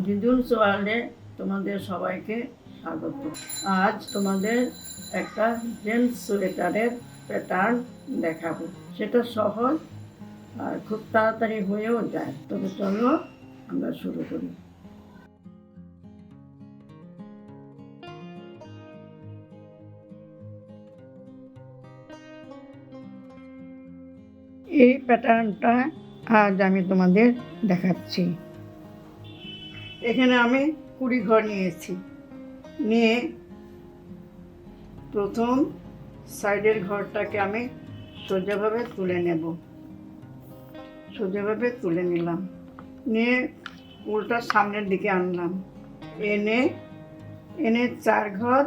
জিজুলস ওয়ার্ল্ডে তোমাদের সবাইকে স্বাগত। আজ তোমাদের একটা জেন্টস সোয়েটারের প্যাটার্ন দেখাবো। সেটা সহজ আর খুব তাড়াতাড়ি হয়েও যায়। তবে চলো আমরা শুরু করি। এই প্যাটার্নটা আজ আমি তোমাদের দেখাচ্ছি। এখানে আমি 20 ঘর নিয়েছি। নিয়ে প্রথম সাইডের ঘরটাকে আমি সোজাভাবে তুলে নেব। সোজাভাবে তুলে নিলাম, নিয়ে উল্টা সামনের দিকে আনলাম, এনে 4 ঘর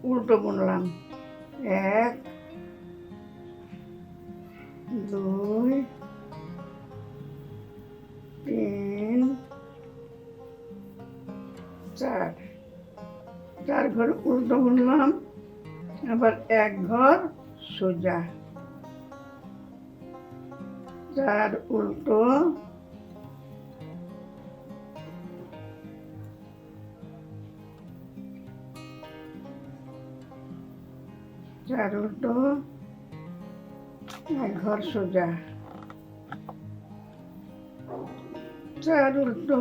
উল্টো বুনলাম। 1 2 3 4 ঘর উল্টো বুনলাম। আবার 1 ঘর সোজা, 4 উল্টো, 4 উল্টো, 1 ঘর সোজা, 4 উল্টো,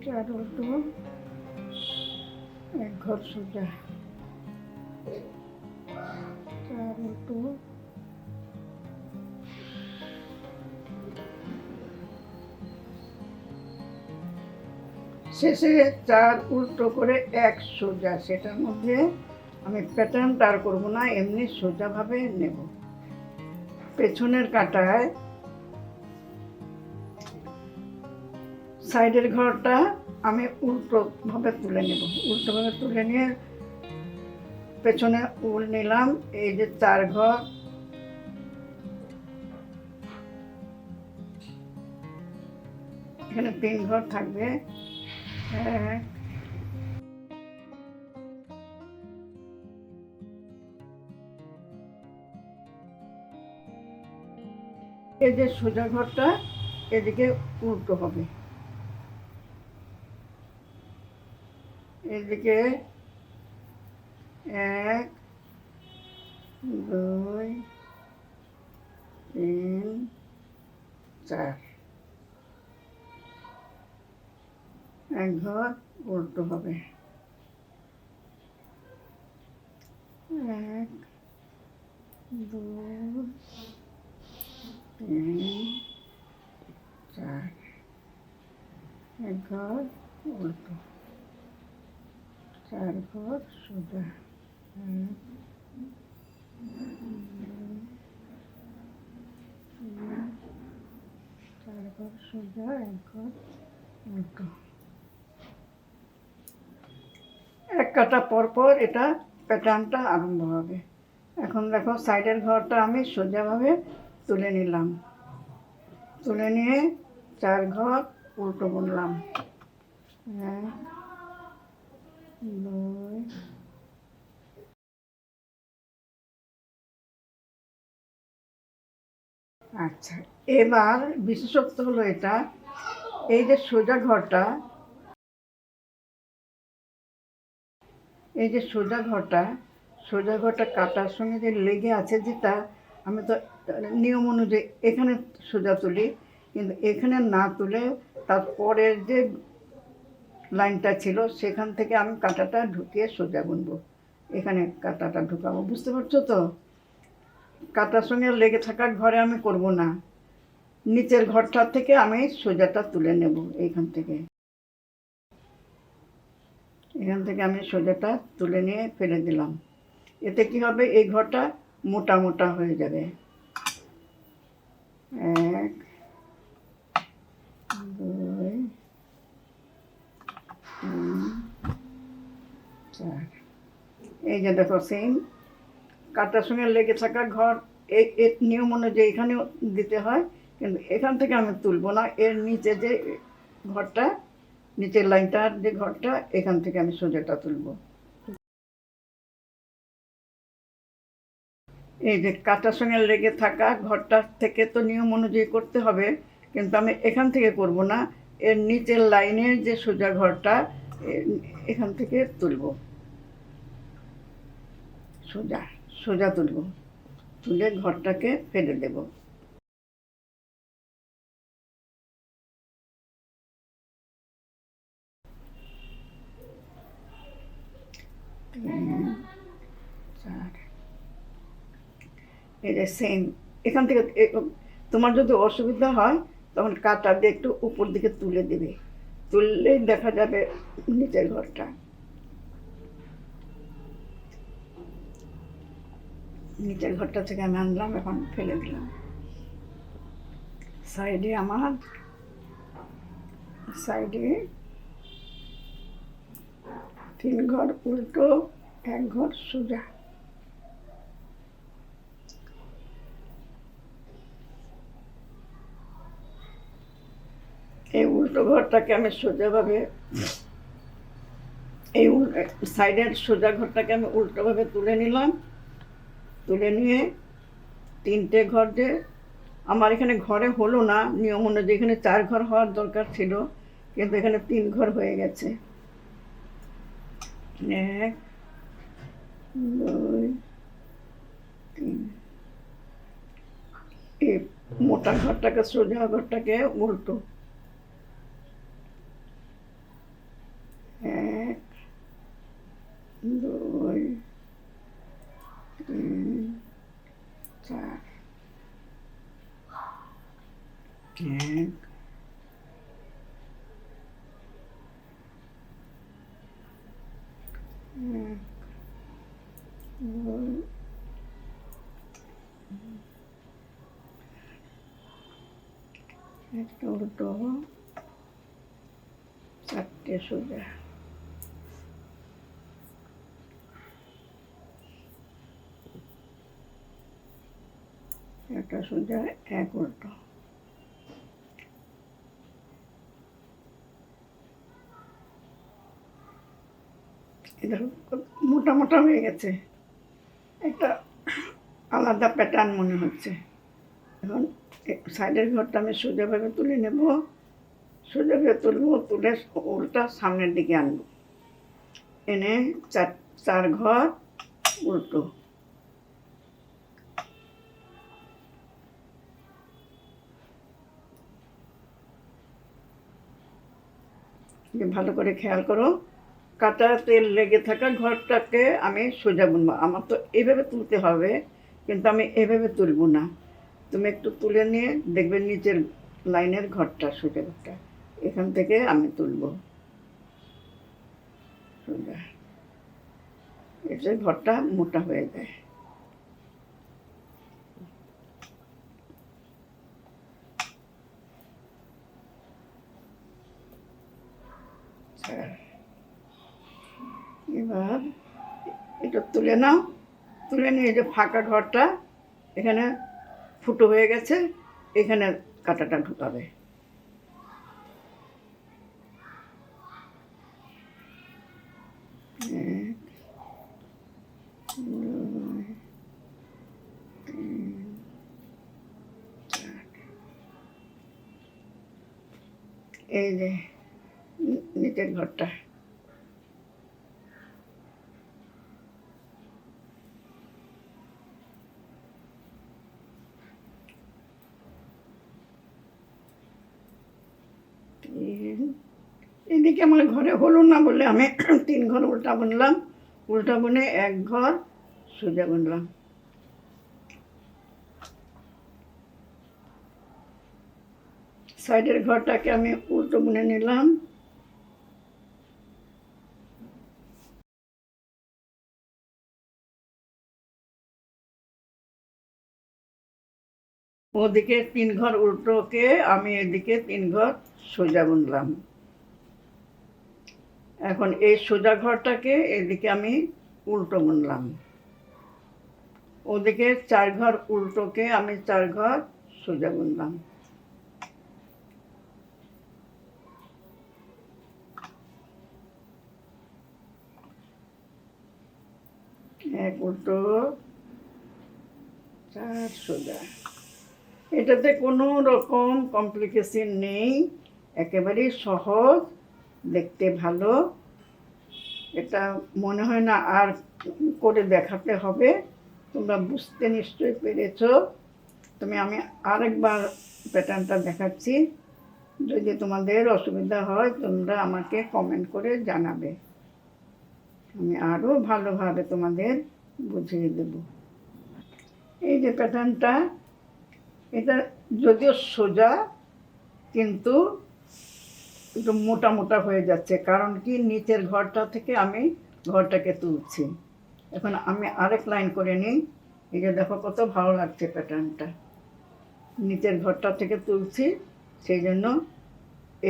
4 উল্টো, 1 ঘর সোজা, 4 উল্টো, শেষে 4 উল্টো করে 1 সোজা। সেটার মধ্যে আমি প্যাটার্নটা আর করবো না, এমনি সোজাভাবে নেব। পেছনের কাটায় সাইডের ঘরটা আমি উল্টোভাবে তুলে নেব। উল্টোভাবে তুলে নিয়ে পেছনে উল নিলাম। এই যে 4 ঘর, এখানে 3 ঘর থাকবে। এই যে সোজা ঘরটা এদিকে উল্টো হবে। এদিকে 1 2 3 4, 1 ঘর উল্টো হবে। 1 2 3 4, 1 ঘর উল্টো, 4 ঘর সোজা, 4 ঘর সোজা, 1 ঘর উল্টো। 1 কাটা পর পর এটা প্যাটার্নটা আরম্ভ হবে। এখন দেখো সাইডের ঘরটা আমি সোজাভাবে তুলে নিলাম। তুলে নিয়ে 4 ঘর উল্টো বুনলাম। 1 2 আচ্ছা, এবার বিশেষত্ব হলো এটা, এই যে সোজা ঘরটা, এই যে সোজা ঘরটা কাটার সঙ্গে যে লেগে আছে, যেটা আমি তো নিয়ম অনুযায়ী এখানে সোজা তুলি, কিন্তু এখানে না তুলে তারপরের যে লাইনটা ছিল সেখান থেকে আমি কাঁটাটা ঢুকিয়ে সোজা বুনবো। এখানে কাঁটাটা ঢুকাবো, বুঝতে পারছো তো? কাঁটার সঙ্গে লেগে থাকার ঘরে আমি করব না, নিচের ঘরটা থেকে আমি সোজাটা তুলে নেব। এখান থেকে আমি সোজাটা তুলে নিয়ে ফেলে দিলাম। এতে কি হবে, এই ঘরটা মোটা মোটা হয়ে যাবে। 1 2 3 4, এই যে দেখো সেম কাটার সঙ্গে লেগে থাকা ঘর, এই নিয়ম অনুযায়ী এখানেও দিতে হয়, কিন্তু এখান থেকে আমি তুলবো না। এর নিচে যে ঘরটা, নিচের লাইনটার যে ঘরটা, এখান থেকে আমি সোজাটা তুলব। এই যে কাটার সঙ্গে লেগে থাকা ঘরটার থেকে তো নিয়ম অনুযায়ী করতে হবে, কিন্তু আমি এখান থেকে করব না, এর নিচের লাইনের যে সোজা ঘরটা এখান থেকে তুলব, সোজা সোজা তুলব, তুলে ঘরটাকে ফেলে দেব। এই যে সেম এখান থেকে তোমার যদি অসুবিধা হয় তখন কাটা দিয়ে একটু উপর দিকে তুলে দেবে, তুললেই দেখা যাবে নিচের ঘরটা। নিচের ঘরটা থেকে আমি আনলাম, এখন ফেলে দিলাম। সাইডে আমার সাইডে 3 ঘর উল্টো, 1 ঘর সোজা। এই উল্টো ঘরটাকে আমি সোজাভাবে, এই সাইডের সোজা ঘরটাকে আমি উল্টোভাবে তুলে নিলাম, তুলে নিয়ে 3টে ঘর যে আমার এখানে ঘরে হলো না নিয়ম অনুযায়ী, এখানে 4 ঘর হওয়ার দরকার ছিল, কিন্তু এখানে 3 ঘর হয়ে গেছে। 1 2 3। এই মোটা ঘরটাকে সোজা ঘরটাকে উল্টো, 1 2 3 4। 1 2 একটা উল্টো, 4টে সোজা। একটা সোজা, 1 উল্টো। এটা মোটা মোটা হয়ে গেছে, একটা আলাদা প্যাটার্ন মনে হচ্ছে। এখন সাইডের ঘরটা আমি সোজাভাবে তুলে নেব, সোজাভাবে তুলবো, তুলে উল্টা সামনের দিকে আনবো, এনে 4 ঘর উল্টো। ভালো করে খেয়াল করো, কাটা তেল লেগে থাকা ঘরটাকে আমি সোজা বুনবো। আমার তো এইভাবে তুলতে হবে, কিন্তু আমি এভাবে তুলব না। তুমি একটু তুলে নিয়ে দেখবে নিচের লাইনের ঘরটা, সোজা ঘরটা, এখান থেকে আমি তুলব সোজা, এতে ঘরটা মোটা হয়ে যায়। এবার এটা তুলে নাও, তুলে নিয়ে যে ফাঁকা ঘরটা এখানে ফুটো হয়ে গেছে, এখানে কাঁটাটা ঢুকাবে। এই যে নিচের ঘরটা, এদিকে আমার ঘরে হলো না বলে আমি 3 ঘর উল্টা বুনলাম, উল্টা বুনে 1 ঘর সোজা বুনলাম। সাইডের ঘরটাকে আমি উল্টো বুনে নিলাম, ওদিকে 3 ঘর উল্টোকে আমি এদিকে 3 ঘর সোজা বুনলাম। এখন এই সোজা ঘরটাকে এদিকে আমি উল্টো বুনলাম, ওদিকে 4 ঘর উল্টোকে আমি 4 ঘর সোজা বুনলাম। এক উল্টো, চার সোজা। এটাতে কোনো রকম কমপ্লিকেশন নেই, একেবারেই সহজ, দেখতে ভালো। এটা মনে হয় না আর করে দেখাতে হবে, তোমরা বুঝতে নিশ্চয়ই পেরেছ। আমি আরেকবার প্যাটার্নটা দেখাচ্ছি, যদি তোমাদের অসুবিধা হয় তোমরা আমাকে কমেন্ট করে জানাবে, আমি আরও ভালোভাবে তোমাদের বুঝিয়ে দেব। এই যে প্যাটার্নটা, এটা যদিও সোজা কিন্তু একটু মোটা মোটা হয়ে যাচ্ছে, কারণ কি নিচের ঘরটা থেকে আমি ঘরটাকে তুলছি। এখন আমি আরেক লাইন করে নিই। এই যে দেখো কত ভালো লাগছে প্যাটার্নটা, নিচের ঘরটা থেকে তুলছি, সেই জন্য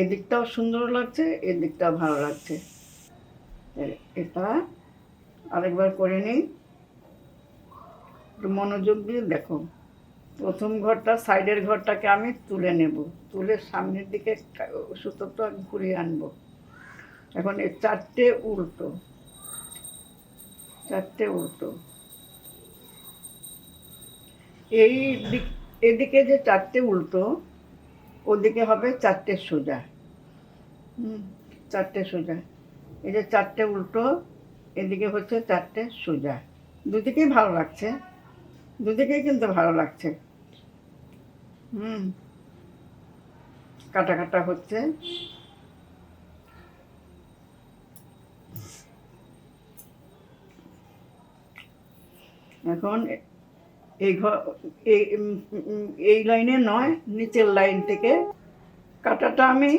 এদিকটাও সুন্দর লাগছে, এদিকটাও ভালো লাগছে। এটা আরেকবার করে নিই, একটু মনোযোগ দিয়ে দেখো। প্রথম ঘরটা, সাইডের ঘরটাকে আমি তুলে নেব, তুলে সামনের দিকে সুতোটা ঘুরিয়ে আনবো। এখন এই চারটে উল্টো, চারটে উল্টো, এই দিক, এদিকে যে চারটে উল্টো, ওদিকে হবে চারটে সোজা। চারটে সোজা, এই যে চারটে উল্টো, এদিকে হচ্ছে চারটে সোজা। দুদিকেই ভালো লাগছে, দুদিকেই কিন্তু ভালো লাগছে। কাটা কাটা হচ্ছে। এখন এই ঘর, এই লাইনে নয়, নিচের লাইন থেকে কাটাটা আমি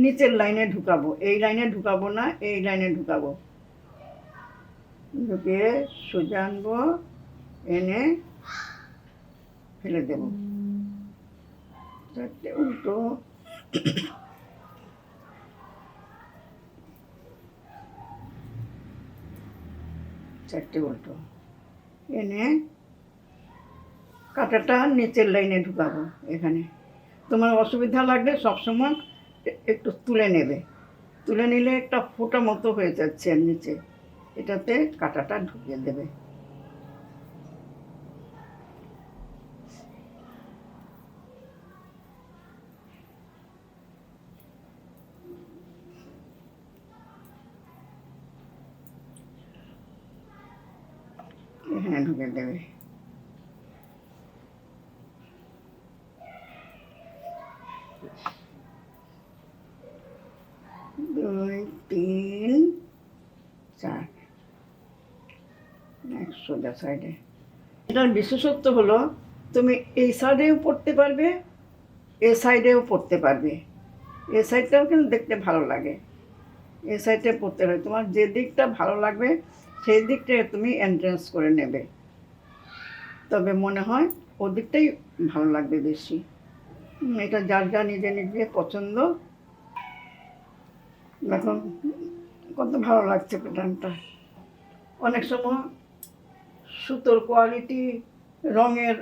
নিচের লাইনে ঢুকাবো, এই লাইনে ঢুকাবো না, এই লাইনে ঢুকাবো। ঢুকিয়ে সোজা আনবো, এনে ফেলে দেব। চারটে উল্টো, চারটে উল্টো, এনে কাটাটা নিচের লাইনে ঢুকাবো। এখানে তোমার অসুবিধা লাগলে সবসময় একটু তুলে নেবে, তুলে নিলে একটা ফোঁটা মতো হয়ে যাচ্ছে নিচে, এটাতে কাটাটা ঢুকিয়ে দেবে। এখানে ঢুকে দেবে। দুই, তিন, চার, সোজা সাইডে। এটার বিশেষত্ব হলো তুমি এই সাইডেও পড়তে পারবে, এ সাইডেও পড়তে পারবে। এ সাইডটাও কিন্তু দেখতে ভালো লাগে, এ সাইডে পড়তে হবে। তোমার যে দিকটা ভালো লাগবে সেই দিকটায় তুমি এন্ট্রেন্স করে নেবে, তবে মনে হয় ও দিকটাই ভালো লাগবে বেশি। এটা যার যা নিজে নিজে পছন্দ। দেখো কত ভালো লাগছে প্যাটার্নটা। অনেক সময় সুতোর কোয়ালিটি, রঙের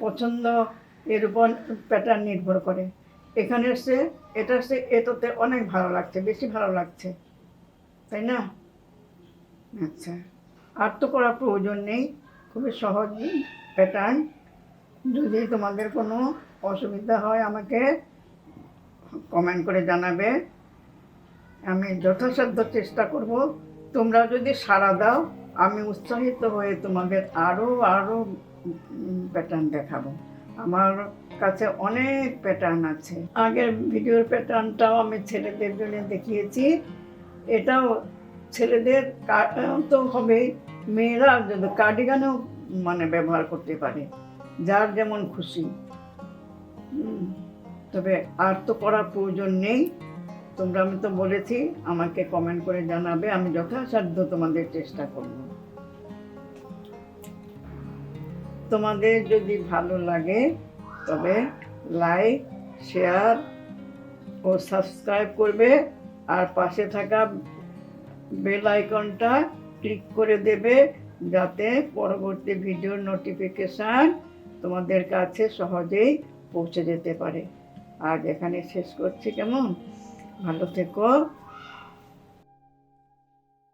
পছন্দ, এর উপর প্যাটার্ন নির্ভর করে। এখানে এসে এটা এসে এটাতে অনেক ভালো লাগছে, বেশি ভালো লাগছে, তাই না? আচ্ছা, আর তো করার প্রয়োজন নেই, খুবই সহজ প্যাটার্ন। যদি তোমাদের কোনো অসুবিধা হয় আমাকে কমেন্ট করে জানাবে, আমি যথাসাধ্য চেষ্টা করব। তোমরা যদি সাড়া দাও, আমি উৎসাহিত হয়ে তোমাদের আরও আরও প্যাটার্ন দেখাবো। আমার কাছে অনেক প্যাটার্ন আছে। আগের ভিডিওর প্যাটার্নটাও আমি ছেলেদের জন্য দেখিয়েছি, এটাও ছেলেদের তো হবেই, মেয়েরা যদি কার্ডিগানও মানে ব্যবহার করতে পারে, যার যেমন খুশি। তবে আর তো করার প্রয়োজন নেই। তোমরা, আমি তো বলেছি আমাকে কমেন্ট করে জানাবে, আমি যথাসাধ্য তোমাদের চেষ্টা করব। তোমাদের যদি ভালো লাগে তবে লাইক, শেয়ার ও সাবস্ক্রাইব করবে, আর পাশে থাকা বেল আইকনটা ক্লিক করে দেবে, যাতে পরবর্তী ভিডিওর নোটিফিকেশান তোমাদের কাছে সহজেই পৌঁছে যেতে পারে। আজ এখানে শেষ করছি, কেমন? ভালো থেকো।